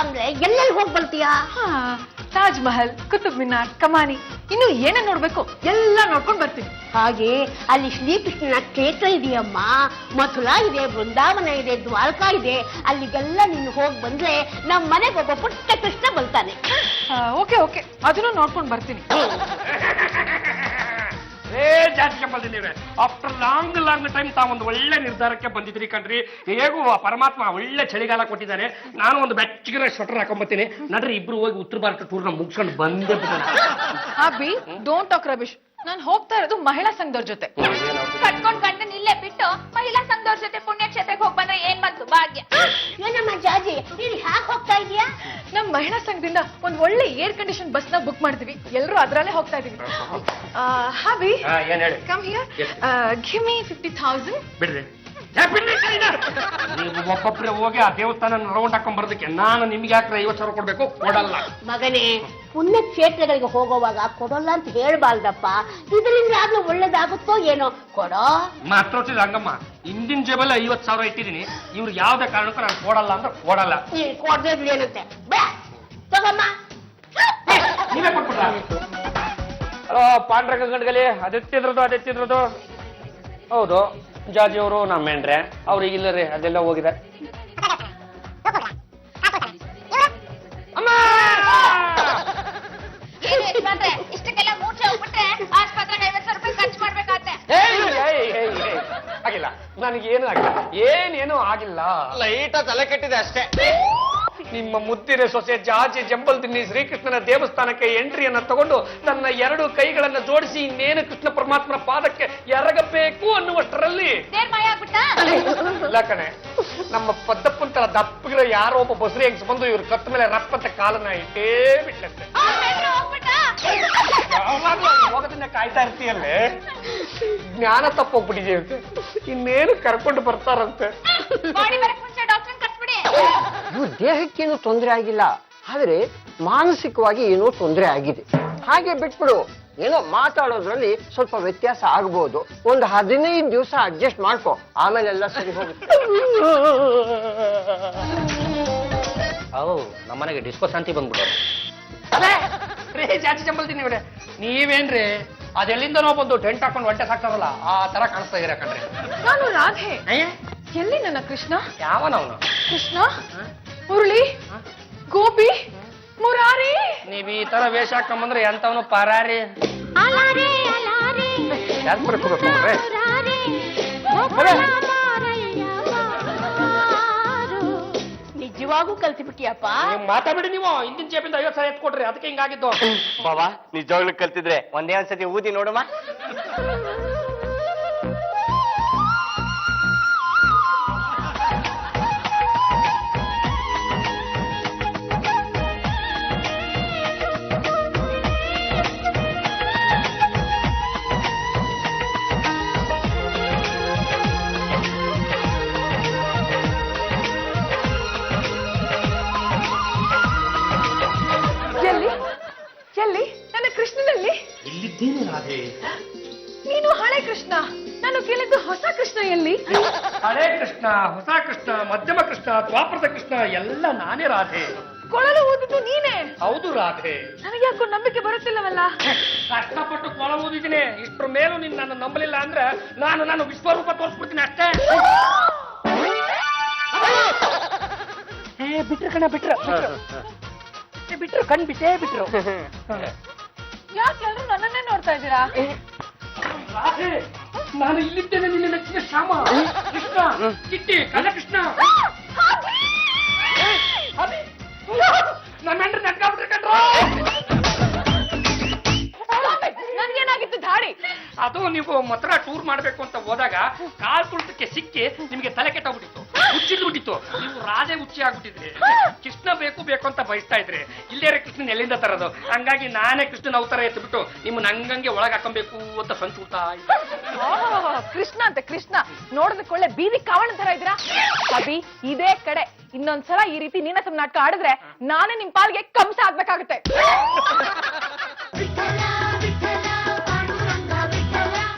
ಅಂದ್ರೆ ಎಲ್ಲೆಲ್ಲಿ ಹೋಗಿ ಬರ್ತೀಯಾ? ತಾಜ್ ಮಹಲ್, ಕುತುಬ್ ಮಿನಾರ್, ಕಮಾನಿ, ಇನ್ನು ಏನೇ ನೋಡ್ಬೇಕು ಎಲ್ಲ ನೋಡ್ಕೊಂಡ್ ಬರ್ತೀನಿ. ಹಾಗೆ ಅಲ್ಲಿ ಶ್ರೀಕೃಷ್ಣನ ಕ್ಷೇತ್ರ ಇದೆಯಮ್ಮ, ಮಥುರಾ ಇದೆ, ಬೃಂದಾವನ ಇದೆ, ದ್ವಾರಕಾ ಇದೆ. ಅಲ್ಲಿಗೆಲ್ಲ ನೀನು ಹೋಗಿ ಬಂದ್ರೆ ನಮ್ಮ ಮನೆಗೆ ಒಬ್ಬ ಪುಟ್ಟ ಕೃಷ್ಣ ಬರ್ತಾನೆ. ಓಕೆ ಓಕೆ, ಅದನ್ನು ನೋಡ್ಕೊಂಡ್ ಬರ್ತೀನಿ. ಜಾಸ್ತಿ ಬಂದಿದ್ದೀವಿ. ಆಫ್ಟರ್ ಲಾಂಗ್ ಟೈಮ್ ತಾವೊಂದು ಒಳ್ಳೆ ನಿರ್ಧಾರಕ್ಕೆ ಬಂದಿದ್ರಿ ಕಣ್ರಿ. ಹೇಗೂ ಪರಮಾತ್ಮ ಒಳ್ಳೆ ಚಳಿಗಾಲ ಕೊಟ್ಟಿದ್ದಾನೆ. ನಾನು ಒಂದು ಬೆಚ್ಚಗಿನ ಸ್ವೆಟರ್ ಹಾಕೊಂಡ್ಬರ್ತೀನಿ. ನಡ್ರಿ ಇಬ್ರು ಹೋಗಿ ಉತ್ತರ ಭಾರತ ಟೂರ್ನ ಮುಗಿಸ್ಕೊಂಡು ಬಂದೇ ಬಿಡೋಣ. Abhi, don't talk rubbish. ನಾನು ಹೋಗ್ತಾ ಇರೋದು ಮಹಿಳಾ ಸಂಘದವ್ರ ಜೊತೆ. ಕಟ್ಕೊಂಡ್ ಗಂಡನ್ ಇಲ್ಲೇ ಬಿಟ್ಟು ಮಹಿಳಾ ಸಂಘದವ್ರ ಜೊತೆ ಪುಣ್ಯಕ್ಷೇತ್ರಕ್ಕೆ ಹೋಗಿ ಬಂದ್ರೆ ಏನ್ ಬಂತು ಭಾಗ್ಯ. ಏನಮ್ಮ ಜಾಜಿ, ನೀನು ಯಾಕೆ ಹೋಗ್ತಾ ಇದೀಯಾ? ನಮ್ ಮಹಿಳಾ ಸಂಘದಿಂದ ಒಂದ್ ಒಳ್ಳೆ ಏರ್ ಕಂಡೀಷನ್ ಬಸ್ ನ ಬುಕ್ ಮಾಡಿದ್ವಿ. ಎಲ್ಲರೂ ಅದ್ರಲ್ಲೇ ಹೋಗ್ತಾ ಇದೀವಿ. ಹಾಬಿ, ಏನ್ ಹೇಳಿ? Come here, give me 50,000. ಬಿಡ್ರಿ ನೀವು ಒಬ್ಬೊಬ್ರೆ ಹೋಗಿ ಆ ದೇವಸ್ಥಾನ ರೌಂಡ್ ಹಾಕೊಂಡ್ ಬರೋದಕ್ಕೆ ನಾನು ನಿಮ್ಗೆ ಯಾಕೆ 50,000 ಕೊಡ್ಬೇಕು? ಕೊಡಲ್ಲ ಮಗನೇ. ಪುಣ್ಯ ಕ್ಷೇತ್ರಗಳಿಗೆ ಹೋಗೋವಾಗ ಕೊಡಲ್ಲ ಅಂತ ಹೇಳ್ಬಾರ್ದಪ್ಪ. ಇದರಿಂದ ಯಾವ್ದು ಒಳ್ಳೇದಾಗುತ್ತೋ ಏನೋ. ಕೊಡೋ. ಮಾತ್ರ ಹಂಗಮ್ಮ, ಹಿಂದಿನ ಜೇಬಲ್ಲಿ 50,000 ಇಟ್ಟಿದ್ದೀನಿ. ಇವ್ರಿಗೆ ಯಾವ್ದೇ ಕಾರಣಕ್ಕೂ ನಾನು ಕೊಡಲ್ಲ ಅಂದ್ರೆ ಕೊಡಲ್ಲ. ಕೊಡದೆ ಏನಂತೆ ತಗಮ್ಮ. ನೀವೇ ಕೊಟ್ಬಿಟ್ರ? ಹಲೋ ಪಾಂಡ್ರಂಗ ಗಂಡ್ಗಲಿ, ಅದೆತ್ತಿದ್ರದು ಹೌದು. ಜಾಜಿ ಅವರು ನಮ್ಮ ಮೇಣ್ರೆ, ಅವ್ರು ಈಗಿಲ್ಲ ರೀ, ಅದೆಲ್ಲ ಹೋಗಿದ್ದಾರೆ. ಇಷ್ಟಕ್ಕೆಲ್ಲ ಮೂರ್ಛೆ ಹೋಗ್ಬಿಟ್ರೆ ಆಸ್ಪತ್ರೆಗೆ 50,000 ರೂಪಾಯಿ ಖರ್ಚು ಮಾಡ್ಬೇಕಾಗತ್ತೆ. ಆಗಿಲ್ಲ, ನನಗೇನು ಆಗಿಲ್ಲ, ಏನೇನು ಆಗಿಲ್ಲ. ಲೈಟ ತಲೆ ಕೆಟ್ಟಿದೆ ಅಷ್ಟೇ. ನಿಮ್ಮ ಮುದ್ದಿನ ಸೊಸೆ ಜಾಜಿ ಜಂಬಲ್ದಿನ್ನಿ ಶ್ರೀಕೃಷ್ಣನ ದೇವಸ್ಥಾನಕ್ಕೆ ಎಂಟ್ರಿಯನ್ನ ತಗೊಂಡು ನನ್ನ 2 ಕೈಗಳನ್ನ ಜೋಡಿಸಿ ಇನ್ನೇನು ಕೃಷ್ಣ ಪರಮಾತ್ಮನ ಪಾದಕ್ಕೆ ಎರಗಬೇಕು ಅನ್ನುವಷ್ಟರಲ್ಲಿ ಇಲ್ಲ ಕಣೆ, ನಮ್ಮ ಪದ್ದಪ್ಪನ ತರ ದಪ್ಪಗಿರೋ ಯಾರೋ ಒಬ್ಬ ಬಸ್ರಿ ಹೆಂಗ್ಸ್ ಬಂದು ಇವ್ರ ಕತ್ತ ಮೇಲೆ ರಪ್ಪಂತ ಕಾಲನ್ನ ಇಟ್ಟೇ ಬಿಟ್ಟಂತೆ. ಹೋಗೋದನ್ನ ಕಾಯ್ತಾ ಇರ್ತೀಯಲ್ಲೇ, ಜ್ಞಾನ ತಪ್ಪೋಗ್ಬಿಟ್ಟಿದೆಯಂತೆ. ಇನ್ನೇನು ಕರ್ಕೊಂಡು ಬರ್ತಾರಂತೆ. ಇವ್ರ ದೇಹಕ್ಕೇನು ತೊಂದರೆ ಆಗಿಲ್ಲ, ಆದ್ರೆ ಮಾನಸಿಕವಾಗಿ ಏನೋ ತೊಂದರೆ ಆಗಿದೆ. ಹಾಗೆ ಬಿಟ್ಬಿಡು. ಏನೋ ಮಾತಾಡೋದ್ರಲ್ಲಿ ಸ್ವಲ್ಪ ವ್ಯತ್ಯಾಸ ಆಗ್ಬೋದು. ಒಂದು 15 ದಿವಸ ಅಡ್ಜಸ್ಟ್ ಮಾಡ್ಕೊ, ಆಮೇಲೆ ಎಲ್ಲ ಸರಿ ಹೋಗುತ್ತೆ. ನಮ್ಮನೆಗೆ ಡಿಸ್ಕೋ ಶಾಂತಿ ಬಂದ್ಬಿಟ್ಟು ಜಾಸ್ತಿ ಜಂಬಲ್ತೀನಿ ಇವ್ರೆ. ನೀವೇನ್ರಿ ಅದೆಲ್ಲಿಂದನೋ ಬಂದು ಟೆಂಟ್ ಹಾಕೊಂಡು ಹೊಟ್ಟೆ ಸಾಕ್ತಾರಲ್ಲ ಆ ತರ ಕಾಣಿಸ್ತಾ ಇದೀರ ಕಣ್ರಿ. ನಾನು ರಾಧೆ. ಎಲ್ಲಿ ನನ್ನ ಕೃಷ್ಣ? ಯಾವನವನು? ಕೃಷ್ಣ, ಮುರಳಿ, ಗೋಪಿ, ಮುರಾರಿ. ನೀವ್ ಈ ತರ ವೇಷ ಹಾಕೊಂಬಂದ್ರೆ ಎಂತವನು ಪರಾರಿ. ಯಾಕೆ ಬರ್ಕೋಬೇಕು ನಿಜವಾಗೂ ಕಲ್ತಿಬಿಟ್ಟಿಯಪ್ಪ. ಮಾತಾಡ್ಬಿಡಿ ನೀವು. ಹಿಂದಿನ ಜೇಬಿಂದ 50,000 ಎತ್ಕೊಟ್ರಿ, ಅದಕ್ಕೆ ಹಿಂಗಾಗಿದ್ದು. ಬಾಬಾ ನಿಜವಾಗ್ಲೂ ಕಲ್ತಿದ್ರೆ ಒಂದೇ ಒಂದ್ಸತಿ ಊದಿ ನೋಡಮ್ಮ. ಎಲ್ಲಿ ನನ್ನ ಕೃಷ್ಣನಲ್ಲಿ? ಇಲ್ಲಿದ್ದೇನೆ ರಾಧೆ. ನೀನು ಹಳೆ ಕೃಷ್ಣ, ನಾನು ಕೇಳಿದ್ದು ಹೊಸ ಕೃಷ್ಣ ಎಲ್ಲಿ? ಹಳೆ ಕೃಷ್ಣ, ಹೊಸ ಕೃಷ್ಣ, ಮಧ್ಯಮ ಕೃಷ್ಣ, ದ್ವಾಪರದ ಕೃಷ್ಣ ಎಲ್ಲ ನಾನೇ ರಾಧೆ. ಕೊಳಲು ಊದಿದ್ದು ನೀನೇ? ಹೌದು ರಾಧೆ. ನನಗೆ ಯಾಕೋ ನಂಬಿಕೆ ಬರುತ್ತಿಲ್ಲವಲ್ಲ. ಕಷ್ಟಪಟ್ಟು ಕೊಳ ಓದಿದ್ದೀನಿ, ಇಷ್ಟ್ರ ಮೇಲೂ ನೀನ್ ನನ್ನ ನಂಬಲಿಲ್ಲ ಅಂದ್ರೆ ನಾನು ವಿಶ್ವರೂಪ ತೋರಿಸ್ಬಿಡ್ತೀನಿ ಅಷ್ಟೇ. ಬಿಟ್ರು ಕಣ, ಬಿಟ್ರು ಕಣ್ ಬಿಟ್ಟೇ ಬಿಟ್ರು. ಯಾಕೆಲ್ಲರೂ ನನ್ನನ್ನೇ ನೋಡ್ತಾ ಇದ್ದೀರಾ? ರಾಧೆ, ನಾನು ಇಲ್ಲಿದ್ದೇನೆ, ನಿನ್ನ ನೆಚ್ಚಿನ ಶ್ಯಾಮ ಕೃಷ್ಣ, ಕಿಟ್ಟಿ, ಕೃಷ್ಣ. ನನ್ನ ಹೆಂಡ್ರೆ ನಡ್ಕಾಬಿಟ್ರೆ ಕಣ್ರು. ನನ್ಗೇನಾಗಿತ್ತು ಧಾಡಿ? ಅದು ನೀವು ಮಥುರಾ ಟೂರ್ ಮಾಡ್ಬೇಕು ಅಂತ ಹೋದಾಗ ಕಾಲ್ ತುಳಿತಕ್ಕೆ ಸಿಕ್ಕಿ ನಿಮ್ಗೆ ತಲೆ ಕೆಟ್ಟೋಗ್ಬಿಟ್ಟಿತ್ತು, ಹುಚ್ಚಿದ್ಬಿಟ್ಟಿತ್ತು. ನೀವು ರಾಧೆ ಹುಚ್ಚಿ ಆಗ್ಬಿಟ್ಟಿದ್ರಿ. ಕೃಷ್ಣ ಬೇಕು ಅಂತ ಬಯಸ್ತಾ ಇದ್ರಿ. ಇಲ್ಲೇ ಕೃಷ್ಣನ್ ಎಲ್ಲಿಂದ ತರೋದು? ಹಂಗಾಗಿ ನಾನೇ ಕೃಷ್ಣನ ಅವತಾರ ಎತ್ಬಿಟ್ಟು ನಿಮ್ಮನ್ನ ಹಂಗಂಗೆ ಒಳಗೆ ಹಾಕೊಬೇಕು ಅಂತ ಸಂಚುಡ್ತಾ ಇದ್ದೆ. ಕೃಷ್ಣ ಅಂತ ಕೃಷ್ಣ ನೋಡೋದಕ್ಕೊಳ್ಳೆ ಬೀದಿ ಕಾವಣ ತರ ಇದ್ದೀರಾ? ಅಭಿ, ಇದೇ ಕಡೆ ಇನ್ನೊಂದ್ಸಲ ಈ ರೀತಿ ನೀನಸಂ ನಾಟಕ ಆಡಿದ್ರೆ ನಾನೇ ನಿಮ್ ಪಾಲ್ಗೆ ಕಂಸ ಆಗ್ಬೇಕಾಗುತ್ತೆ.